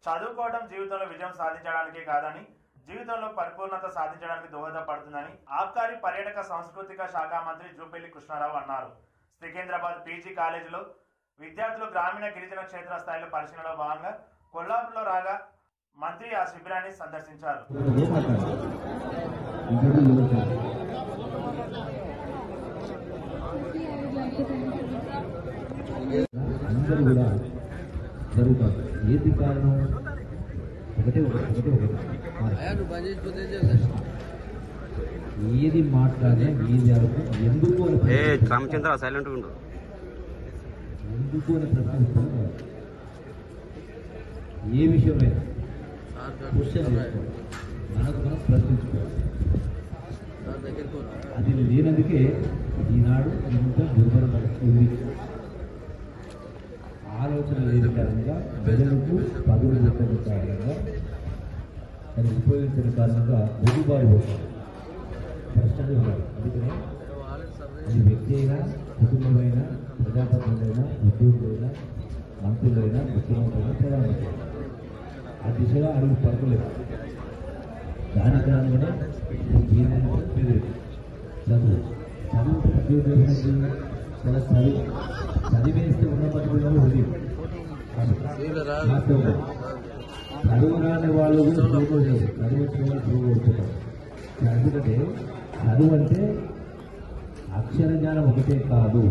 చదువుకోవడం జీవితంలో విజయం సాధించడానికే కాదని జీవితంలో పరిపూర్ణత సాధించడానికి దోహదపడుతుందని ఆబ్కారీ పర్యాటక సాంస్కృతిక శాఖ మంత్రి జూపల్లి కృష్ణారావు అన్నారు. సికింద్రాబాద్ పీజీ కాలేజీలో విద్యార్థులు గ్రామీణ గిరిజన క్షేత్ర స్థాయిలో పరిశీలనలో భాగంగా కొల్లాపూర్లో రాగా మంత్రి ఆ శిబిరాన్ని సందర్శించారు. అందరూ కూడా జరుగుతారు. ఏది కారణం? ఒకటే ఏది మాట్లాడినా ఏది అరకు ఎందుకు రామచంద్ర సైలెంట్ ఉండు. ఎందుకు అని ప్రశ్నిస్తాను. ఏ విషయమైనా క్వశ్చన్ చేసుకోవాలి, మనకు మనం ప్రశ్నించుకోవాలి. అది లేనందుకే ఈనాడు ఇంత దుర్బలత ఉంది. ఆలోచన లేని కారణంగా ప్రజలకు పదులు పెట్టిన కారణంగా అది ఉపయోగించిన కారణంగా దిగుబాటు పోతారు, కష్టాలు ఉన్నారు. అందుకనే అది వ్యక్తి అయినా, కుటుంబమైనా, ప్రజాప్రతినిధులైనా, ఉద్యోగులైనా, మంత్రులైనా, ముఖ్యమంత్రి అయినా, ప్రధానమంత్రి ఆ దిశగా అడుగు పడలేదు. దాని కారణంగా చదువు చదివేస్తే ఉన్న పట్టుకునే ఉంది. చదువు రాని వాళ్ళు చదువుకోలేదు, చదువు వచ్చిన వాళ్ళు చదువుకుంటున్నారు. ఎందుకంటే చదువు అంటే అక్షర జ్ఞానం ఒకటే కాదు.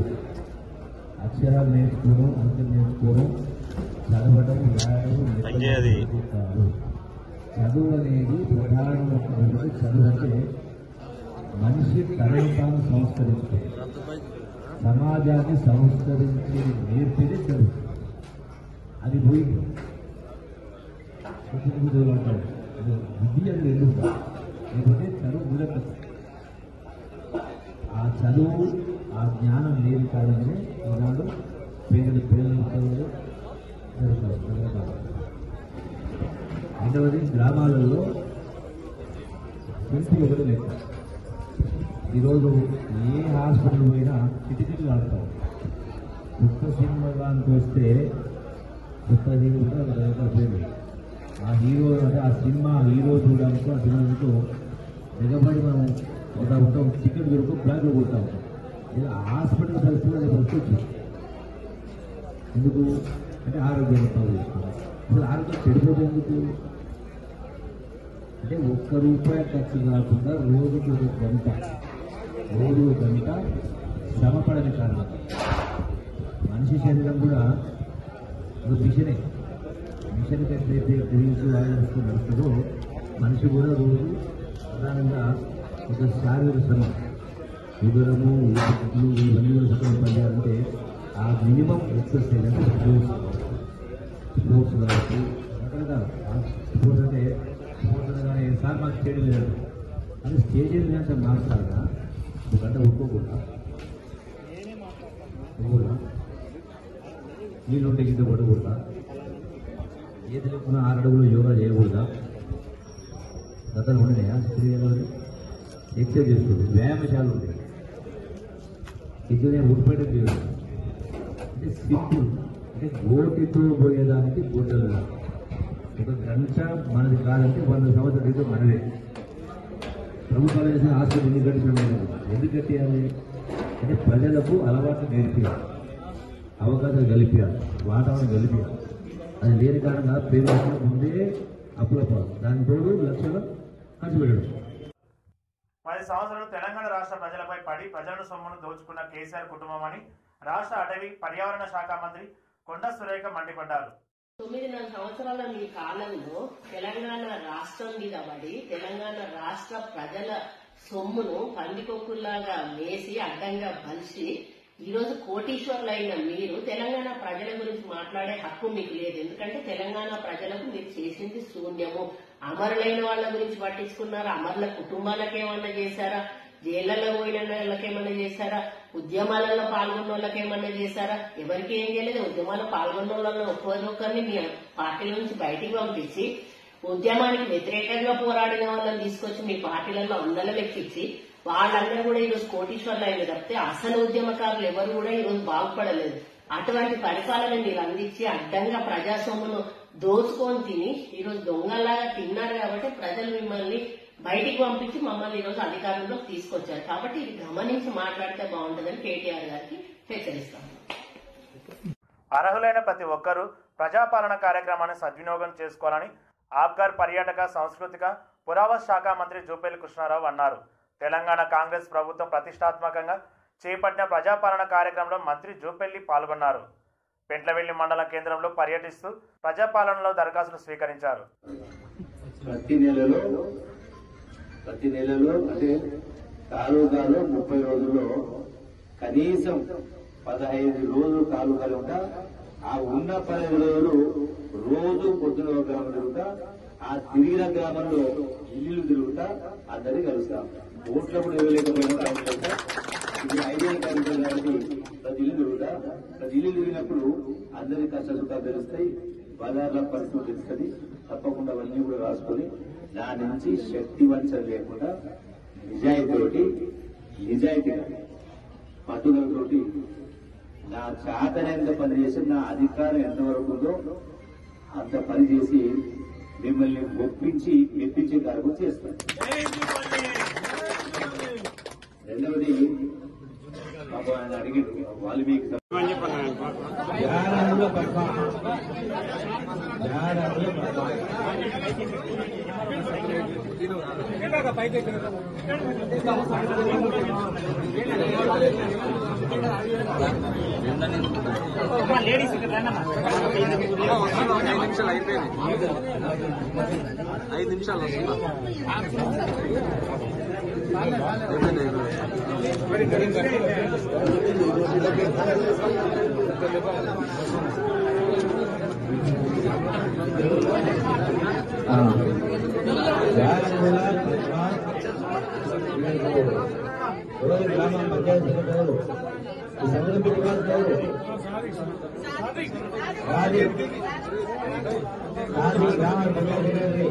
అక్షరాలు నేర్చుకోవడం, అంకెలు నేర్చుకోవడం, చదవడం, రాయడం కాదు. చదువు అనేది ప్రధానమైనటువంటి చదువు అంటే మనిషి తనను తాను సంస్కరించుకోవాలి, సమాజాన్ని సంస్కరించి నేర్పితే చదువు. అది పోయింది. చదువు అంటారు విద్య అని ఎందుకు లేకపోతే చదువు ములక. ఆ చదువు, ఆ జ్ఞానం లేని కారణమే ఈనాడు పేదలు చదువులు జరుగుతారు. రెండవది గ్రామాలలో పెంపులు ఒకటి లెక్క. ఈరోజు ఏ హాస్పిటల్ పోయినా కిటికీలు ఆడతారు. కొత్త సినిమాకి వస్తే కొత్త హీరో పేరు ఆ హీరో అంటే ఆ సినిమా హీరో చూడడానికి ఆ సినిమాకు నిలబడి మనం ఉంటాం. టికెట్ దొరకు బ్లాక్లో కొడతా ఉంటాం. ఇలా హాస్పిటల్ పరిస్థితి ఎందుకు అంటే ఆరోగ్యాన్ని బాగు చేసుకోవాలి. అసలు ఆరోగ్యం చెడిపోతే ఎందుకు అంటే ₹1 ఖర్చు కాకుండా రోజుకి ఒక గంట శ్రమపడని కారణం. మనిషి శరీరం కూడా ఒక మిషన్ ఎట్లయితే గ్రీన్స్ ఆలోచిస్తూ నడుస్తుందో మనిషి కూడా రోజు ప్రధానంగా ఒక శారీరక శ్రమ, ఉదరము, ఊపిరితిత్తులు ఇవన్నీ కూడా సగం పనిచేయాలంటే ఆ మినిమం ఎక్సర్సైజ్ అంటే స్పోర్ట్స్ కాబట్టి రకరకాల స్పోర్ట్స్ అంటే స్పోర్ట్స్ కానీ సార్ మాకు స్టేడియం లేదు అది స్టేడియం అంటే మాట్లాడగా ఒక గంట ఒప్పుకోకుండా నీళ్ళుంటే గిద్ద పడకూడదా, ఏది లేకుండా 6 అడుగులు యోగా చేయకూడదా, గతాలు ఉండేయా స్త్రీలు ఎక్సర్సైజ్ చేసుకోండి, వ్యాయామశాలు ఉంటాయి. ఇద్దరే ఉడిపేట చేయడం అంటే సింపుల్. అంటే గోటితో పోయేదానికి గోటలు ఒక గంట మనది కాదంటే 100 సంవత్సరాల క్రితం మనదే. ప్రభుత్వాలు చేసిన హాస్పిటల్ ఎందుకు కట్టించడం? ఎందుకు కట్టేయాలి అంటే ప్రజలకు అలవాట్లు నేర్పియాలి, అవకాశాలు కలిపియాలి, వాతావరణం కలిపియాలి. అది లేని కారణంగా పేరు ముందే అప్పులపాలు, దాని తోడు లక్షలు ఖర్చు పెట్టడం. 10 సంవత్సరాలు తెలంగాణ రాష్ట్ర ప్రజలపై పడి ప్రజల సొమ్మును దోచుకున్న కేసీఆర్ కుటుంబం అని రాష్ట్ర అటవీ పర్యావరణ శాఖ మంత్రి కొండ సురేఖ మండిపడ్డారు. 9.5 సంవత్సరాల మీ కాలంలో తెలంగాణ రాష్ట్రం మీద పడి తెలంగాణ రాష్ట్ర ప్రజల సొమ్మును పందికొక్కుల్లాగా వేసి అడ్డంగా బలిసి ఈరోజు కోటీశ్వర్లైన మీరు తెలంగాణ ప్రజల గురించి మాట్లాడే హక్కు మీకు లేదు. ఎందుకంటే తెలంగాణ ప్రజలకు మీరు చేసింది శూన్యము. అమరులైన వాళ్ళ గురించి పట్టించుకున్నారా? అమరుల కుటుంబాలకు ఏమన్నా చేశారా? జైళ్లలో పోయిన వాళ్ళకేమన్నా చేశారా? ఉద్యమాలలో పాల్గొన్న వాళ్ళకేమన్నా చేశారా? ఎవరికి ఏం చేయలేదు. ఉద్యమాల్లో పాల్గొన్న వాళ్ళని ఒక్కొక్కరిని మీ పార్టీల నుంచి బయటికి పంపించి ఉద్యమానికి వ్యతిరేకంగా పోరాడిన వాళ్ళని తీసుకొచ్చి మీ పార్టీలలో అందరం ఎక్కించి వాళ్ళందరూ కూడా ఈరోజు కోటీశ్వర్లు అయిన తప్పితే అసలు ఉద్యమకారులు ఎవరు కూడా ఈరోజు బాగుపడలేదు. అటువంటి పరిపాలన మీరు అందించి అడ్డంగా ప్రజాస్వామ్యం దోచుకొని తిని ఈరోజు దొంగలాగా తిన్నారు కాబట్టి ప్రజలు మిమ్మల్ని బయటికి పంపించి మమ్మల్ని ఈరోజు అధికారంలోకి తీసుకొచ్చారు. కాబట్టి ఇది గమనించి మాట్లాడితే బాగుంటుందని కేటీఆర్ గారికి హెచ్చరిస్తాము. అర్హులైన ప్రతి ఒక్కరూ ప్రజాపాలన కార్యక్రమాన్ని సద్వినియోగం చేసుకోవాలని ఆబ్కార్ పర్యాటక సాంస్కృతిక పురావస్తు శాఖ మంత్రి జూపల్లి కృష్ణారావు అన్నారు. తెలంగాణ కాంగ్రెస్ ప్రభుత్వం ప్రతిష్టాత్మకంగా చేపట్టిన ప్రజాపాలన కార్యక్రమంలో మంత్రి జూపల్లి పాల్గొన్నారు. పెంట్లవెల్లి మండల కేంద్రంలో పర్యటిస్తూ ప్రజాపాలనలో దరఖాస్తులు స్వీకరించారు. ప్రతి నెలలో అంటే తాలూకాలో 30 రోజుల్లో కనీసం 15 రోజులు తాలూకాలు ఉంటా. ఆ ఉన్న 15 రోజులు రోజు పొద్దున ఒక గ్రామం తిరుగుతా, ఆ తిరిగిన గ్రామంలో ఇల్లు తిరుగుతా, అందరినీ కలుస్తాం. ఓట్లప్పుడు ఇవ్వలేకపోయినా ఇది ఐడియల్ కార్యక్రమం కాబట్టి ప్రతి ఇల్లు తిరుగుతా. ప్రతి ఇల్లు తిరిగినప్పుడు అందరి కష్ట సుఖాలు తెలుస్తాయి, బజార్ల పరిస్థితులు తెలుస్తుంది. తప్పకుండా అవన్నీ కూడా రాసుకొని నా నుంచి శక్తి వంచన లేకుండా నిజాయితీగా పట్టుదలతోటి నా చేతనైనంత పని చేసి నా అధికారం ఎంతవరకు ఉందో అంత పని చేసి మిమ్మల్ని మెప్పించే కార్యక్రమం చేస్తాను. రెండవది ఆయన అడిగిండు వాల్మీకి లేడీస్ 5 నిమిషాలు అయిపోయింది. 5 నిమిషాలు వస్తున్నా. గ్రామ పంచాయతీ సెక్రటరీ ఈ సంఘం పెట్టుకోవాలి. గ్రామ పంచాయతీ సెక్రటరీ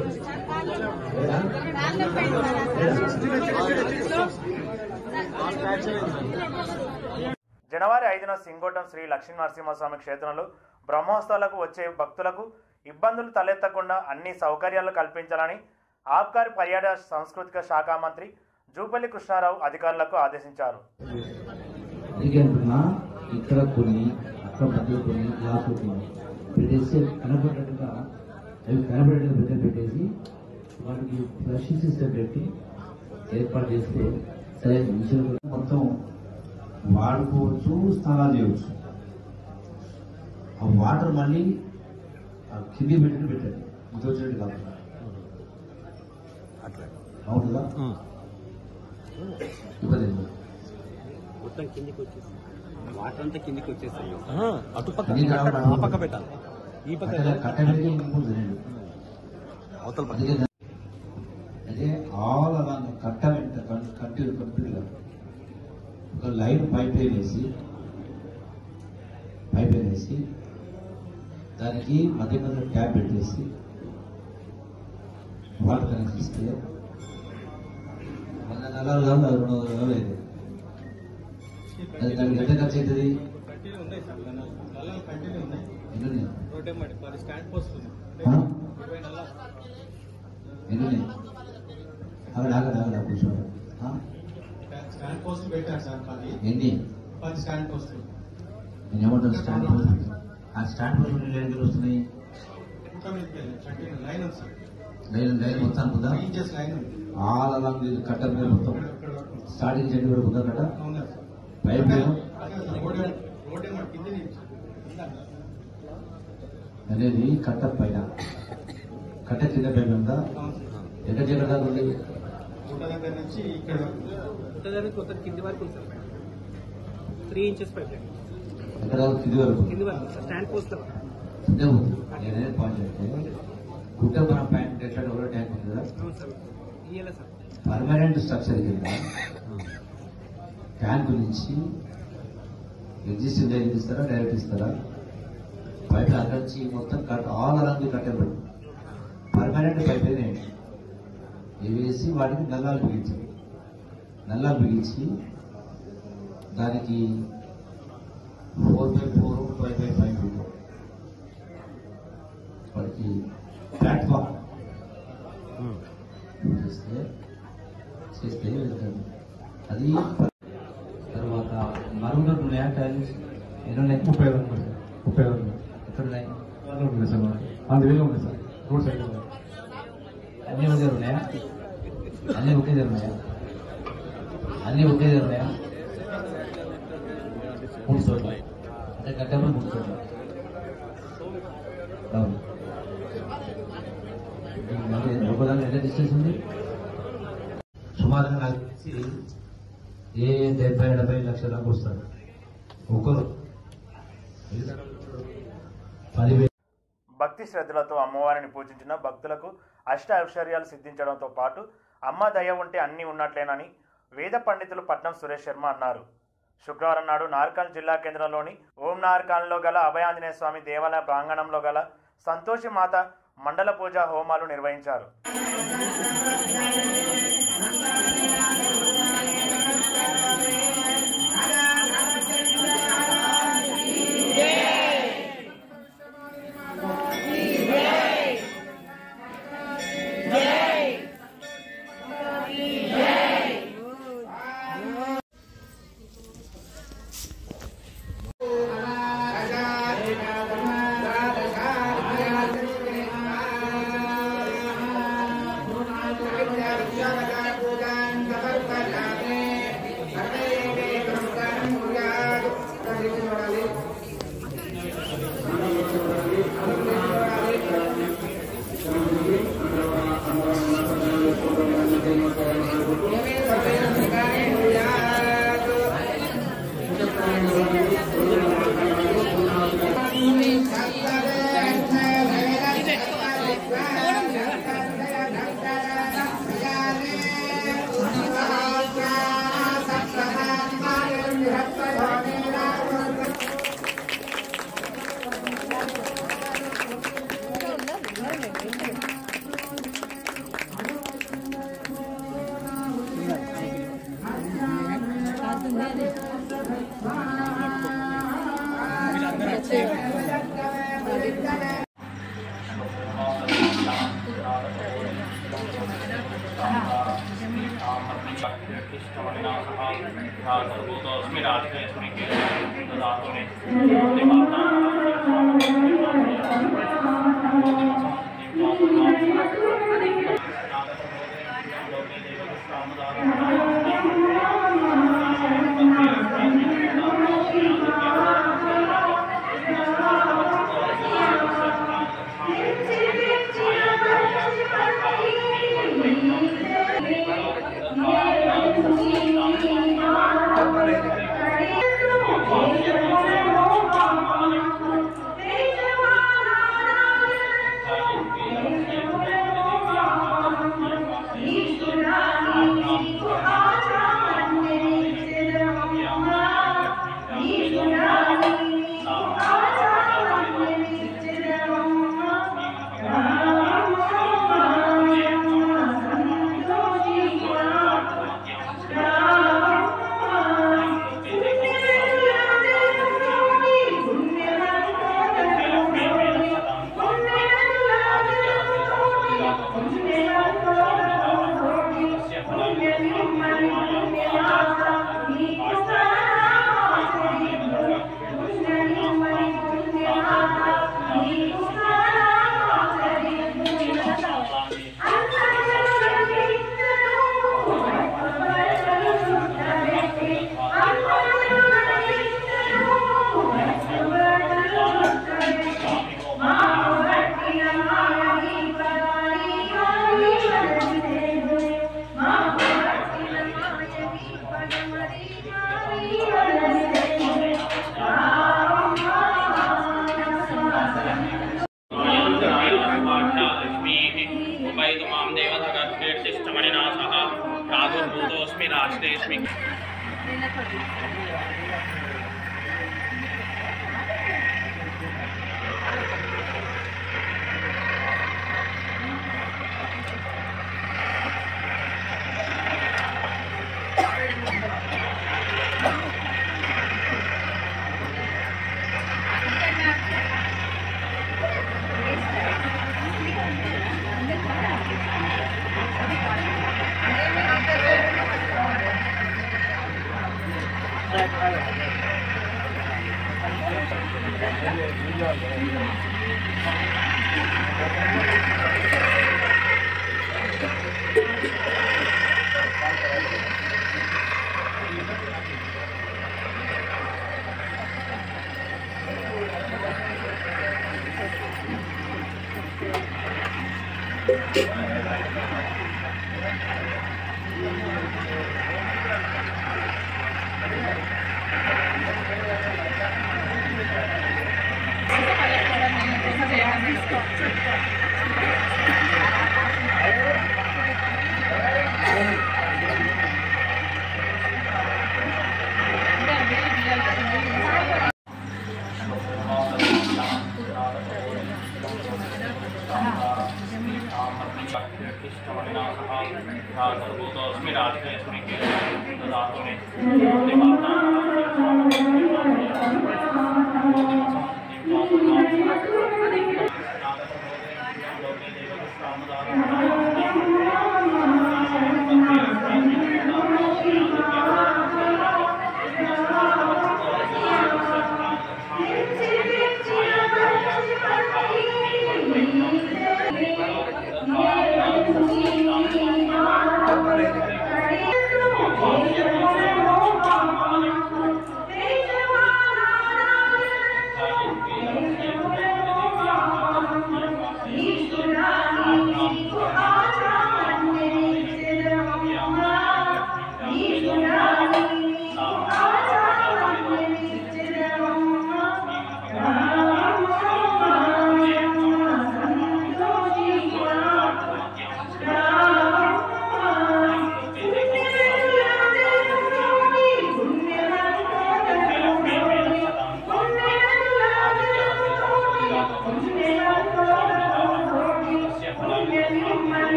జనవరి 5న సింగోటం శ్రీ లక్ష్మీ నరసింహస్వామి క్షేత్రంలో బ్రహ్మోత్సవాలకు వచ్చే భక్తులకు ఇబ్బందులు తలెత్తకుండా అన్ని సౌకర్యాలు కల్పించాలని ఆబ్కారీ పర్యాటక సాంస్కృతిక శాఖ మంత్రి జూపల్లి కృష్ణారావు అధికారులకు ఆదేశించారు. ఇక్కడ కొన్ని అక్కడ మధ్యలో కొన్ని గ్లాసులు పెట్టేసి కనబడేట్టుగా పెట్టేసి వాటికి ఫ్లష్ సిస్టమ్ పెట్టి ఏర్పాటు చేస్తే సరే మొత్తం వాడుకోవచ్చు, స్నానాలు చేయవచ్చు. ఆ వాటర్ మళ్ళీ కింది పెట్టండి ఇంత వచ్చినట్టు కాకుండా అవుతుందా? ఇబ్బంది మొత్తం కిందికి వచ్చేసి వాటర్ అంతా కిందికి వచ్చేస్తాయి. పక్క పెట్టాలి. ఈ పక్క కట్టబెట్టి అవతల అంటే ఆల్ అలా కట్ట కంప్లీట్గా ఒక లైన్ పైప్ వేసి దానికి మధ్య మధ్య ట్యాప్ పెట్టేసి వాటర్ కనెక్షన్ ఇస్తే 100 నెలలు కాదు 200 నెలలు అయింది. అది దానికి ఎంత ఖర్చు అవుతుంది? ఎన్ని అక్కడ కూర్చోండి. ఎన్ని నేను ఏమంటాను స్టాండ్ పోస్ట్? ఆ స్టాండ్ పోస్ట్ ఎన్ని వస్తున్నాయి? లైన్ మొత్తం ఉందా? ఆల్ అలాంగ్ కట్టర్ మీద మొత్తం స్టార్టింగ్ చెట్టు కూడా ఉందా? కట్ట పైప్ అనేది కట్ట పైన కట్ట కింద పైన ఉందా? ఎక్కడ చెట్టు దాకా ఉంది? కింది వరకు 3 ఇంచెస్ పైప్ ఎక్కడ కింది వరకు స్టాండ్ పోస్ట్ నేనే పాయింట్ అంటే గుట్ట మన ప్యాంట్ ఎట్లా డెవలప్ ట్యాంక్ ఉంది కదా, పర్మనెంట్ స్ట్రక్చర్ కింద ట్యాంక్ నుంచి ఎగ్జిస్టింగ్ లైన్ ఇస్తారా డైరెక్ట్ ఇస్తారా? పైప్ అక్కడి నుంచి మొత్తం ఆల్ అలాంటి కట్టబడి పర్మనెంట్ పైప్ వేసి వాటికి నల్లాలు బిగించి దానికి 4x4 5x5 వారికి ప్లాట్ఫామ్ చేస్తే అది తర్వాత మరుగుదొడ్లు ఉన్నాయా టైల్స్ ఎన్ని ఉన్నాయి? 31 ఎక్కడ ఉన్నాయి? ఉంది సార్, అందులో ఉంది సార్, రోడ్ సైడ్ ఉంది. అన్నీ ఒకే ఉన్నాయా? అన్నీ ఒకే ఉన్నాయా? అన్నీ ఒకే ఉన్నాయా? 3 చోట్ల అంటే గట్టెప్పుడు 3 చోట్ల. అవును, లోపల ఎంత డిస్టెన్స్ ఉంది? సుమారుగా నాకు తెలిసి 70-70 లక్షల దాకా వస్తారు ఒకరు. 10,000 భక్తి శ్రద్ధలతో అమ్మవారిని పూజించిన భక్తులకు అష్ట ఐశ్వర్యాలు సిద్ధించడంతో పాటు అమ్మ దయ ఉంటే అన్నీ ఉన్నట్లేనని వేద పండితులు పట్నం సురేష్ శర్మ అన్నారు. శుక్రవారం నాడు నార్కల్ జిల్లా కేంద్రంలోని ఓం నార్కల్లో గల అభయాంజనేయ స్వామి దేవాలయ ప్రాంగణంలో గల సంతోషి మాత మండల పూజ హోమాలు నిర్వహించారు.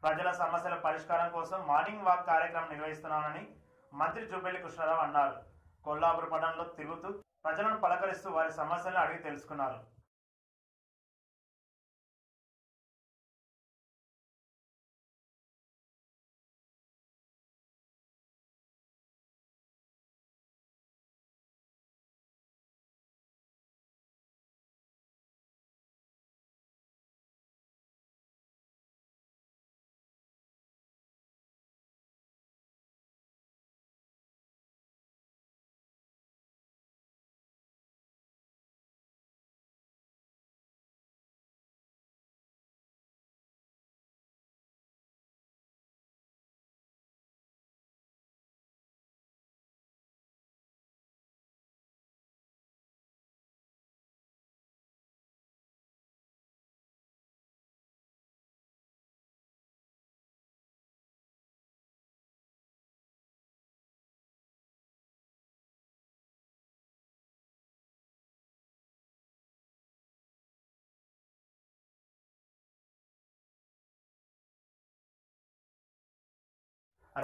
ప్రజల సమస్యల పరిష్కారం కోసం మార్నింగ్ వాక్ కార్యక్రమం నిర్వహిస్తున్నానని మంత్రి జూపల్లి కృష్ణారావు అన్నారు. కొల్లాపూర్ పట్టణంలో తిరుగుతూ ప్రజలను పలకరిస్తూ వారి సమస్యలను అడిగి తెలుసుకున్నారు.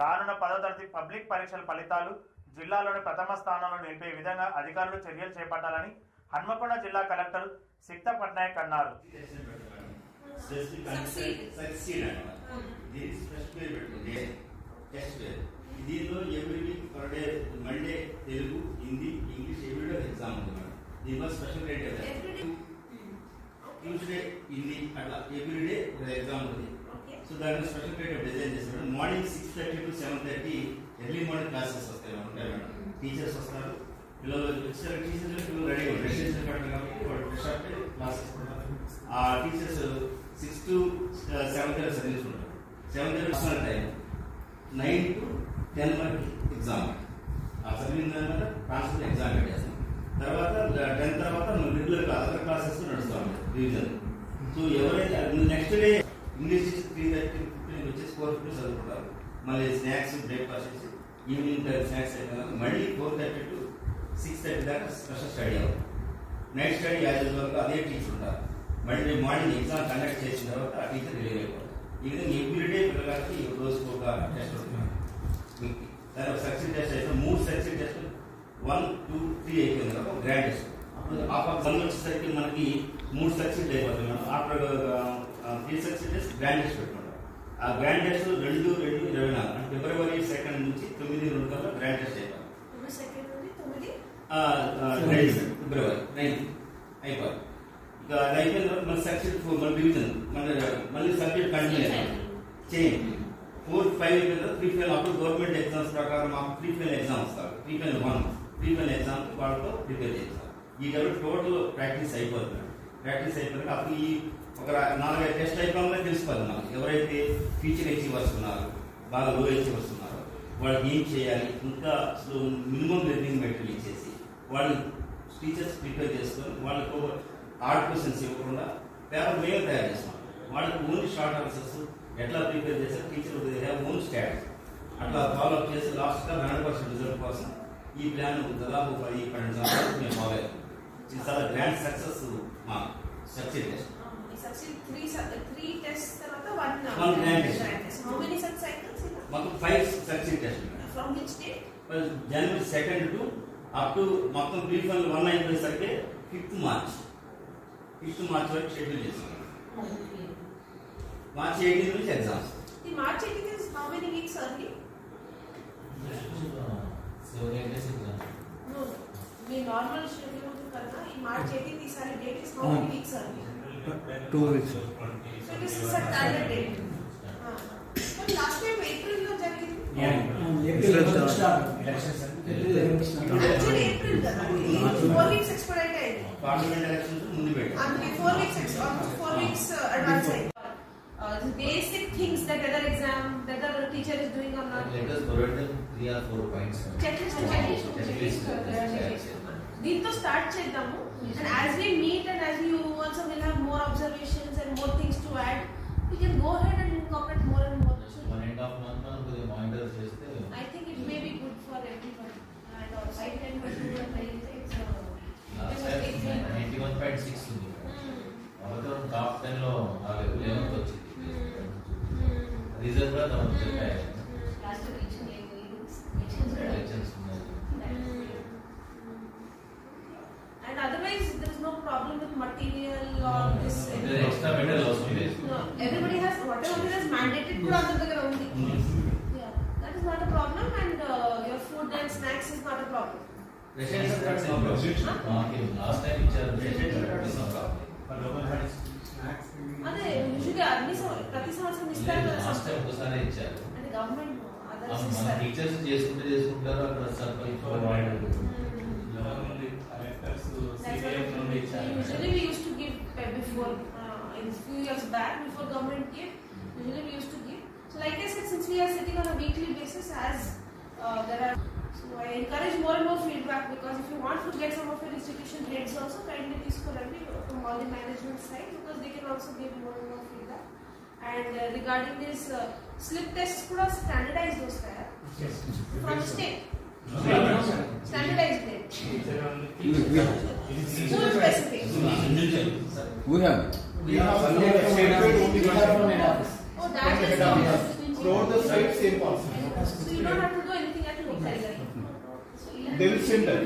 రానున్న 10వ తరగతి పబ్లిక్ పరీక్షల ఫలితాలు జిల్లాలోని ప్రథమ స్థానంలో నిలిపే విధంగా అధికారులు చర్యలు చేపట్టాలని హన్మకొండ జిల్లా కలెక్టర్ సిక్తా పట్నాయక్ అన్నారు. దీనిలో every week per day Monday Telugu Hindi English everyday exam ఉంది మేడం. దీనిలో స్పెషల్ రేట్ ట్యూస్డే హిందీ అట్లా ఎవ్రీడే ఎగ్జామ్ ఉంది. సో దానికి స్పెషల్ రేట్ డిజైన్ చేస్తాడు. Morning 6:30 to 7:30 early morning classes వస్తాయి ఉంటాయి మేడం. టీచర్స్ వస్తారు, పిల్లలు వచ్చారు, టీచర్స్ పిల్లలు రెడీ రెసిడెన్షియల్ కట్టారు కాబట్టి వాళ్ళు క్లాసెస్ ఉంటారు. ఆ టీచర్స్ 6 to 7:30 చదివించుకుంటారు. 7:30 టైం 9 to 10 వరకు ఎగ్జామ్. ఆ చదివిన దాని మీద ట్రాన్స్ఫర్ ఎగ్జామ్ పెట్టేస్తాం. తర్వాత 10th తర్వాత రెగ్యులర్ అదర్ క్లాసెస్ నడుస్తూ ఉంటాయి రివిజన్. సో ఎవరైతే నెక్స్ట్ డే ఇంగ్లీష్ 3:30 వచ్చేసి 4:50 చదువుకుంటారు. మళ్ళీ స్నాక్స్ బ్రేక్ఫాస్ట్ ఈవినింగ్ స్నాక్స్ అయిపోయినా మళ్ళీ 4:30 to 6:30 దాకా స్పెషల్ స్టడీ అవుతుంది. నైట్ స్టడీ 5 వరకు అదే టీచర్ ఉంటారు. మళ్ళీ మార్నింగ్ ఎగ్జామ్ కండక్ట్ చేసిన తర్వాత ఆ టీచర్ రిలీవ్ అయిపోతారు. ఈ విధంగా ఎవ్రీడే పిల్లలకి రోజుకు ఒక టెస్ట్ వస్తుంది. దాని సక్సెస్ టెస్ట్ అయితే 3 సక్సెస్ టెస్ట్ 1, 2, 3 అయిపోయింది కదా గ్రాండ్ టెస్ట్. అప్పుడు ఆఫ్టర్ 1 వచ్చేసరికి మనకి 3 సక్సెస్ అయిపోతుంది madam. After 3 success test grand test పెట్టుకుంటాం. ఆ గ్రాండ్ టెస్ట్ 2/2/24 అంటే ఫిబ్రవరి 2 నుంచి 9/2 కల్లా గ్రాండ్ టెస్ట్ అయిపోతుంది. ఫిబ్రవరి 9 అయిపోయింది. ఇక అది అయిపోయిన తర్వాత మన సబ్జెక్ట్ మన డివిజన్ మళ్ళీ సబ్జెక్ట్ కంటిన్యూ చేయండి. 4, 5 అయిపోయిన తర్వాత ప్రీ ఫైనల్ అప్పుడు గవర్నమెంట్ ఎగ్జామ్స్ ప్రకారం మాకు ప్రీ ఫైనల్ ఎగ్జామ్ వస్తారు. Pre final 1 pre final exam వాళ్ళతో ప్రిపేర్ చేస్తారు. ఈ టోటల్ ప్రాక్టీస్ అయిపోతుంది. ప్రాక్టీస్ అయిపోయినాక అప్పుడు ఈ ఒక 4-5 టెస్ట్ అయిపోయినా తెలిసిపోతుంది మనకి ఎవరైతే ఫ్యూచర్ అచీవర్స్ ఉన్నారో బాగా లో అచీవర్స్ ఉన్నారో వాళ్ళకి ఏం చేయాలి, ఇంకా మినిమం లెర్నింగ్ మెటీరియల్ ఇచ్చేసి వాళ్ళు టీచర్స్ ప్రిపేర్ చేసుకొని వాళ్ళకు హార్డ్ క్వశ్చన్స్ ఇవ్వకుండా పేపర్ మేము తయారు చేస్తాం. వాళ్ళకి ఓన్లీ షార్ట్ ఆన్సర్స్ ఎట్లా ప్రిపేర్ చేస్తారు టీచర్ హ్యావ్ ఓన్ స్టాట్స్ అట్లా ఫాలో అప్ చేసి లాస్ట్గా 100% రిజల్ట్ కోసం ఈ ప్లాన్ దాదాపు 10-12 సంవత్సరాలు మేము ఫాలో అయ్యాం. ఇది చాలా గ్రాండ్ సక్సెస్ మా సక్సెస్ టెస్ట్. Three tests తర్వాత one grand test. How many such cycles? మాకు 5 success test. From which date? January 2 to up to మొత్తం ప్రీ ఫైనల్ 1 అయిపోయేసరికి 5th మార్చ్ వరకు షెడ్యూల్ చేస్తాం. మార్చ్ 18 నుంచి exams. The March 18 is how many weeks early? No. The normal schedule కన్నా ఈ March 18 ఈసారి date is how many weeks early? 2 weeks. So it is a standard date. But last time April లో జరిగింది. Actually April కదా. 4 weeks expedite అయింది. Parliament elections ముందు పెట్టారు. అందుకే 4 weeks almost 4 weeks advance అయింది. The basic things that other exam, that other teacher is doing or not. Let us provide them 3 or 4 points. Checklist. దీంతో start చేద్దాము. And as we meet and as you also will have more observations and more things to add, we can go ahead and incorporate more and more. 1.5 month మనం కొద్దిగా monitor చేస్తే I think it may be good for everybody. And also I can do the it's 91.6 ఉంది. అవతరం top 10 లో రాలేదు, 11th వచ్చింది. Reason కూడా మనం చెప్పాలి. ఎలక్షన్స్ ఉన్నాయి. and otherwise there is no problem with material or this. Extra material వస్తుంది. No, everybody has whatever is mandated కూడా అందరి దగ్గర ఉంది. Yeah, that is not a problem, and your food and snacks is not a problem. Last time ఇచ్చారు. అదే యూజువల్గా ప్రతి సంవత్సరం ఇస్తారు కదా. లాస్ట్ టైం ఒకసారి ఇచ్చారు. అంటే గవర్నమెంట్ అదర్స్ మన ఇస్తారు. టీచర్స్ చేసుకుంటారు అక్కడ sarpanch Usually we used to give before in few years back before government gave. Usually we used to give. So like I said, since we are sitting on a weekly basis, as there are, so I encourage more and more feedback, because if you want to get some of your institution heads also, kindly discourage from all the management side, because they can also give more and more feedback. And regarding this slip tests, kuda standardized dostaya from state. Standardized it. School specific. We have Oh, that is throughout the site same policy. so you don't have to do anything at home. They will send that.